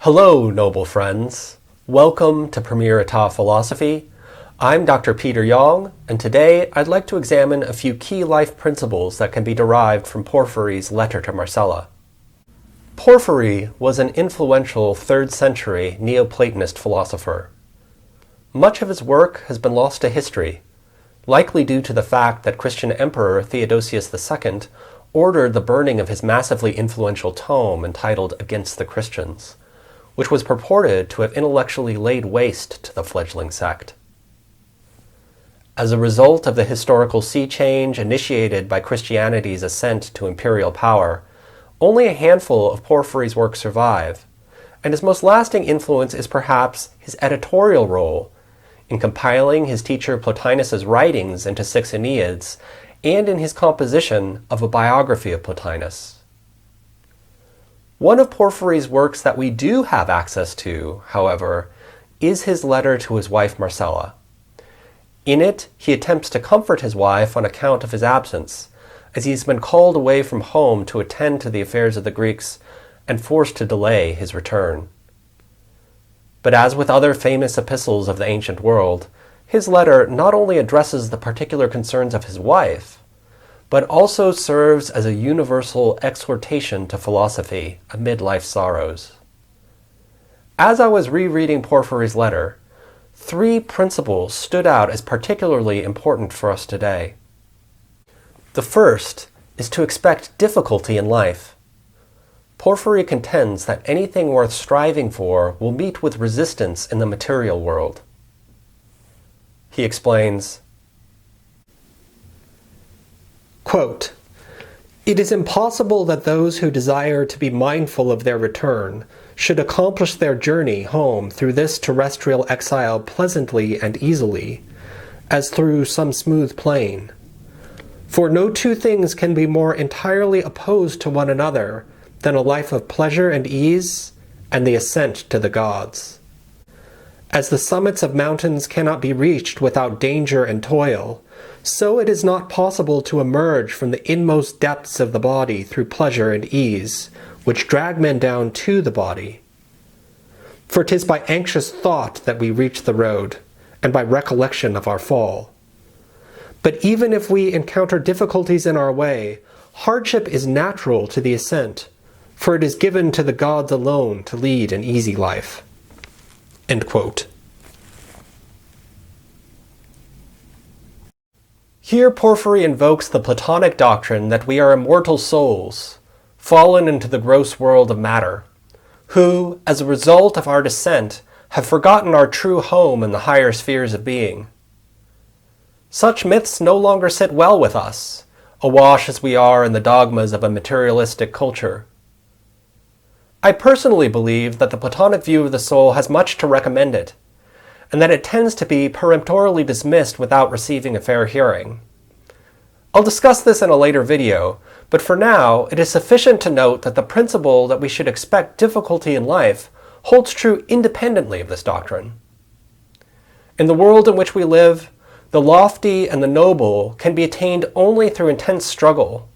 Hello, noble friends. Welcome to Premier État Philosophy. I'm Dr. Peter Yong, and today I'd like to examine a few key life principles that can be derived from Porphyry's letter to Marcella. Porphyry was an influential 3rd century Neoplatonist philosopher. Much of his work has been lost to history, likely due to the fact that Christian Emperor Theodosius II ordered the burning of his massively influential tome entitled Against the Christians, which was purported to have intellectually laid waste to the fledgling sect. As a result of the historical sea change initiated by Christianity's ascent to imperial power, only a handful of Porphyry's works survive, and his most lasting influence is perhaps his editorial role in compiling his teacher Plotinus's writings into 6 Aeneids and in his composition of a biography of Plotinus. One of Porphyry's works that we do have access to, however, is his letter to his wife Marcella. In it, he attempts to comfort his wife on account of his absence, as he's been called away from home to attend to the affairs of the Greeks and forced to delay his return. But as with other famous epistles of the ancient world, his letter not only addresses the particular concerns of his wife, but also serves as a universal exhortation to philosophy amid life's sorrows. As I was rereading Porphyry's letter, 3 principles stood out as particularly important for us today. The first is to expect difficulty in life. Porphyry contends that anything worth striving for will meet with resistance in the material world. He explains, quote, "It is impossible that those who desire to be mindful of their return should accomplish their journey home through this terrestrial exile pleasantly and easily, as through some smooth plain. For no 2 things can be more entirely opposed to one another than a life of pleasure and ease and the ascent to the gods. As the summits of mountains cannot be reached without danger and toil, so it is not possible to emerge from the inmost depths of the body through pleasure and ease, which drag men down to the body. For 'tis by anxious thought that we reach the road, and by recollection of our fall. But even if we encounter difficulties in our way, hardship is natural to the ascent, for it is given to the gods alone to lead an easy life." End quote. Here Porphyry invokes the Platonic doctrine that we are immortal souls, fallen into the gross world of matter, who, as a result of our descent, have forgotten our true home in the higher spheres of being. Such myths no longer sit well with us, awash as we are in the dogmas of a materialistic culture. I personally believe that the Platonic view of the soul has much to recommend it, and that it tends to be peremptorily dismissed without receiving a fair hearing. I'll discuss this in a later video, but for now, it is sufficient to note that the principle that we should expect difficulty in life holds true independently of this doctrine. In the world in which we live, the lofty and the noble can be attained only through intense struggle.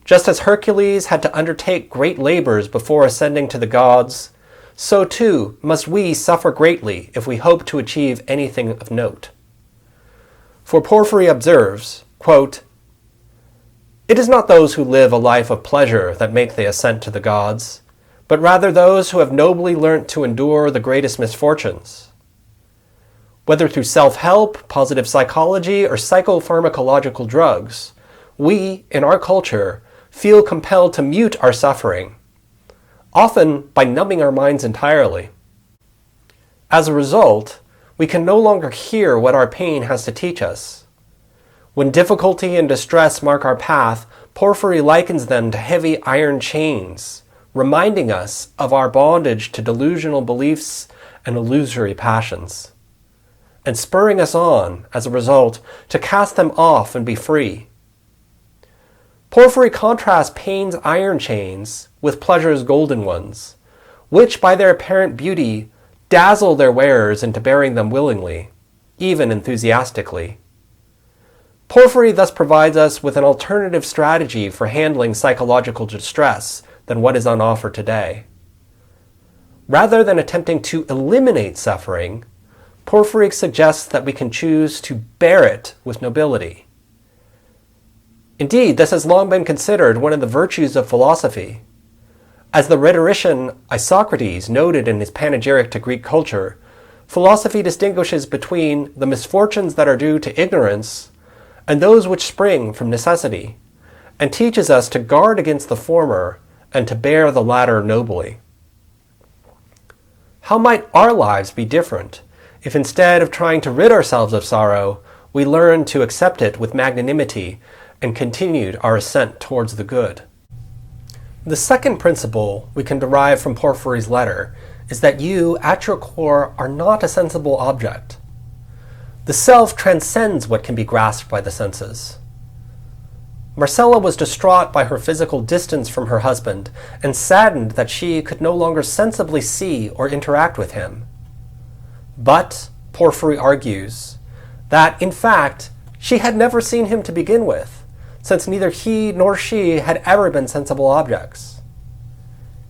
Just as Hercules had to undertake great labors before ascending to the gods, so too must we suffer greatly if we hope to achieve anything of note. For Porphyry observes, quote, "It is not those who live a life of pleasure that make the ascent to the gods, but rather those who have nobly learnt to endure the greatest misfortunes. Whether through self-help, positive psychology, or psychopharmacological drugs, we, in our culture, feel compelled to mute our suffering, often by numbing our minds entirely. As a result, we can no longer hear what our pain has to teach us. When difficulty and distress mark our path, Porphyry likens them to heavy iron chains, reminding us of our bondage to delusional beliefs and illusory passions, and spurring us on, as a result, to cast them off and be free. Porphyry contrasts pain's iron chains with pleasure's golden ones, which by their apparent beauty dazzle their wearers into bearing them willingly, even enthusiastically. Porphyry thus provides us with an alternative strategy for handling psychological distress than what is on offer today. Rather than attempting to eliminate suffering, Porphyry suggests that we can choose to bear it with nobility. Indeed, this has long been considered one of the virtues of philosophy. As the rhetorician Isocrates noted in his panegyric to Greek culture, philosophy distinguishes between the misfortunes that are due to ignorance and those which spring from necessity, and teaches us to guard against the former and to bear the latter nobly. How might our lives be different if instead of trying to rid ourselves of sorrow, we learned to accept it with magnanimity and continued our ascent towards the good? The second principle we can derive from Porphyry's letter is that you, at your core, are not a sensible object. The self transcends what can be grasped by the senses. Marcella was distraught by her physical distance from her husband and saddened that she could no longer sensibly see or interact with him. But, Porphyry argues, that in fact, she had never seen him to begin with, since neither he nor she had ever been sensible objects.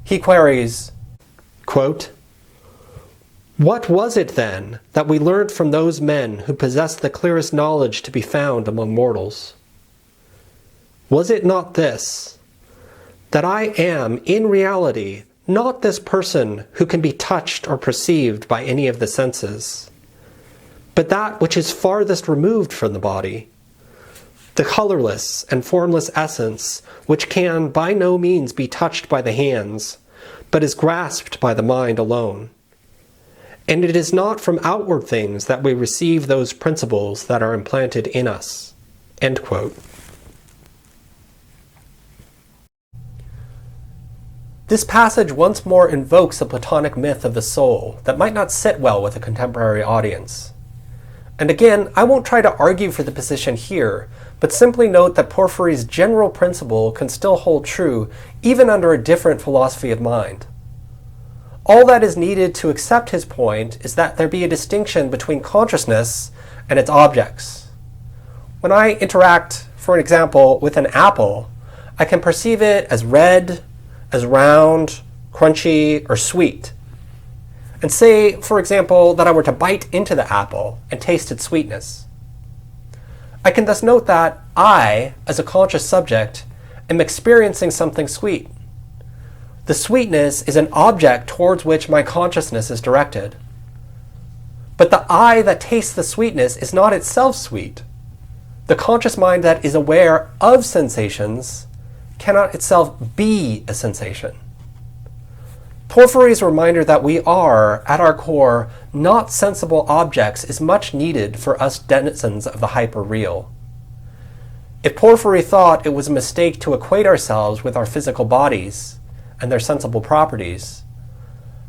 He queries, quote, "What was it then that we learnt from those men who possessed the clearest knowledge to be found among mortals? Was it not this, that I am in reality not this person who can be touched or perceived by any of the senses, but that which is farthest removed from the body, the colorless and formless essence which can by no means be touched by the hands, but is grasped by the mind alone. And it is not from outward things that we receive those principles that are implanted in us." End quote. This passage once more invokes a Platonic myth of the soul that might not sit well with a contemporary audience. And again, I won't try to argue for the position here, but simply note that Porphyry's general principle can still hold true even under a different philosophy of mind. All that is needed to accept his point is that there be a distinction between consciousness and its objects. When I interact, for an example, with an apple, I can perceive it as red, as round, crunchy, or sweet. And say, for example, that I were to bite into the apple and taste its sweetness. I can thus note that I, as a conscious subject, am experiencing something sweet. The sweetness is an object towards which my consciousness is directed. But the I that tastes the sweetness is not itself sweet. The conscious mind that is aware of sensations cannot itself be a sensation. Porphyry's reminder that we are, at our core, not sensible objects is much needed for us denizens of the hyper-real. If Porphyry thought it was a mistake to equate ourselves with our physical bodies and their sensible properties,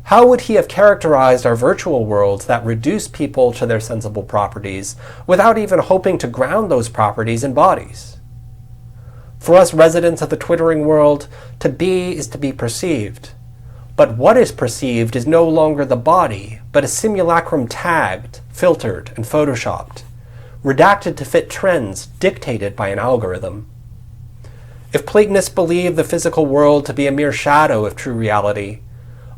how would he have characterized our virtual worlds that reduce people to their sensible properties without even hoping to ground those properties in bodies? For us residents of the twittering world, to be is to be perceived. But what is perceived is no longer the body, but a simulacrum tagged, filtered, and photoshopped, redacted to fit trends dictated by an algorithm. If Platonists believe the physical world to be a mere shadow of true reality,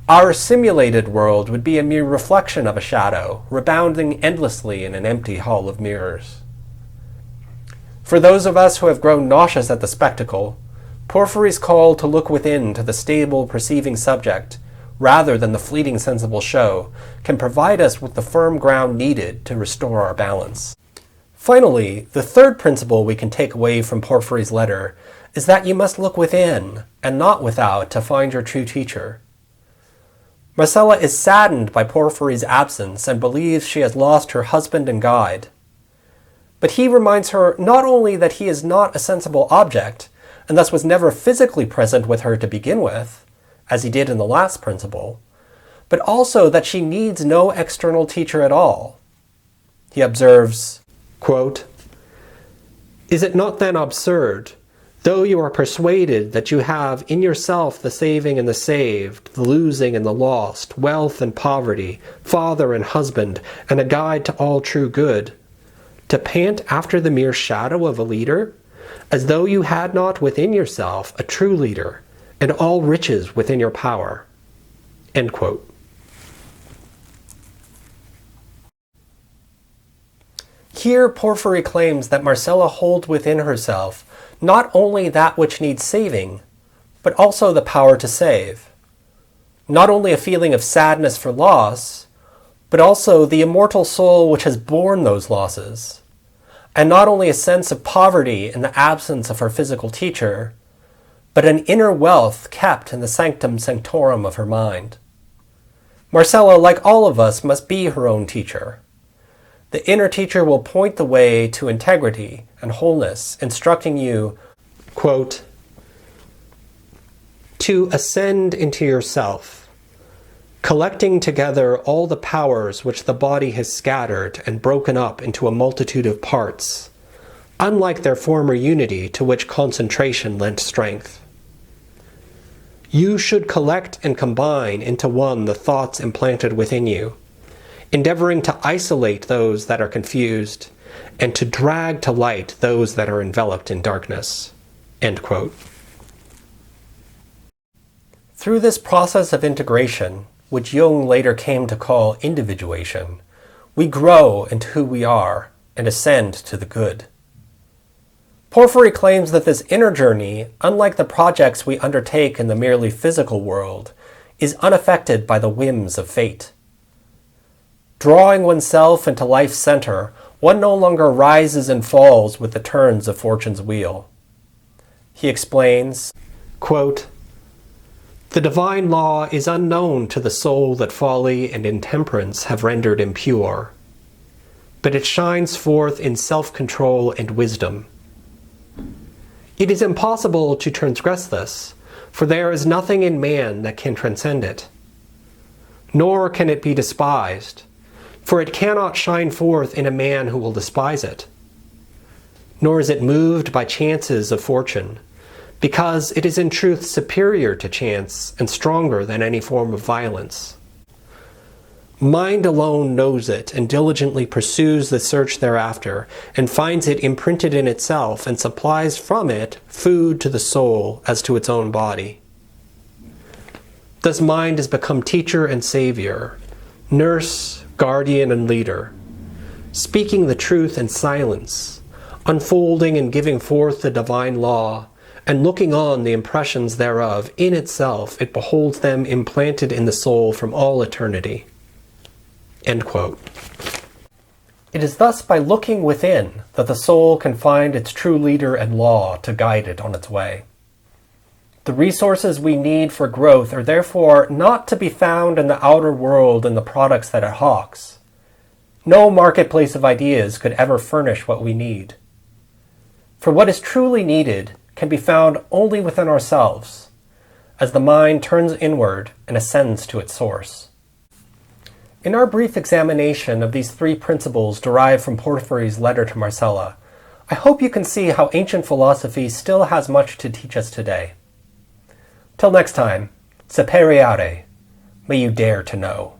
our simulated world would be a mere reflection of a shadow, rebounding endlessly in an empty hall of mirrors. For those of us who have grown nauseous at the spectacle, Porphyry's call to look within to the stable, perceiving subject, rather than the fleeting sensible show, can provide us with the firm ground needed to restore our balance. Finally, the third principle we can take away from Porphyry's letter is that you must look within, and not without, to find your true teacher. Marcella is saddened by Porphyry's absence and believes she has lost her husband and guide. But he reminds her not only that he is not a sensible object, and thus was never physically present with her to begin with, as he did in the last principle, but also that she needs no external teacher at all. He observes, quote, "Is it not then absurd, though you are persuaded that you have in yourself the saving and the saved, the losing and the lost, wealth and poverty, father and husband, and a guide to all true good, to pant after the mere shadow of a leader, as though you had not within yourself a true leader, and all riches within your power?" End quote. Here Porphyry claims that Marcella holds within herself not only that which needs saving, but also the power to save. Not only a feeling of sadness for loss, but also the immortal soul which has borne those losses. And not only a sense of poverty in the absence of her physical teacher, but an inner wealth kept in the sanctum sanctorum of her mind. Marcella, like all of us, must be her own teacher. The inner teacher will point the way to integrity and wholeness, instructing you, quote, to ascend into yourself, collecting together all the powers which the body has scattered and broken up into a multitude of parts, unlike their former unity to which concentration lent strength. You should collect and combine into one the thoughts implanted within you, endeavoring to isolate those that are confused and to drag to light those that are enveloped in darkness. End quote. Through this process of integration, which Jung later came to call individuation, we grow into who we are and ascend to the good. Porphyry claims that this inner journey, unlike the projects we undertake in the merely physical world, is unaffected by the whims of fate. Drawing oneself into life's center, one no longer rises and falls with the turns of fortune's wheel. He explains, quote, the divine law is unknown to the soul that folly and intemperance have rendered impure, but it shines forth in self-control and wisdom. It is impossible to transgress this, for there is nothing in man that can transcend it. Nor can it be despised, for it cannot shine forth in a man who will despise it. Nor is it moved by chances of fortune, because it is in truth superior to chance and stronger than any form of violence. Mind alone knows it and diligently pursues the search thereafter, and finds it imprinted in itself and supplies from it food to the soul as to its own body. Thus mind has become teacher and savior, nurse, guardian and leader, speaking the truth in silence, unfolding and giving forth the divine law, and looking on the impressions thereof in itself, it beholds them implanted in the soul from all eternity. End quote. It is thus by looking within that the soul can find its true leader and law to guide it on its way. The resources we need for growth are therefore not to be found in the outer world and the products that it hawks. No marketplace of ideas could ever furnish what we need. For what is truly needed can be found only within ourselves, as the mind turns inward and ascends to its source. In our brief examination of these three principles derived from Porphyry's letter to Marcella, I hope you can see how ancient philosophy still has much to teach us today. Till next time, sapere aude, may you dare to know.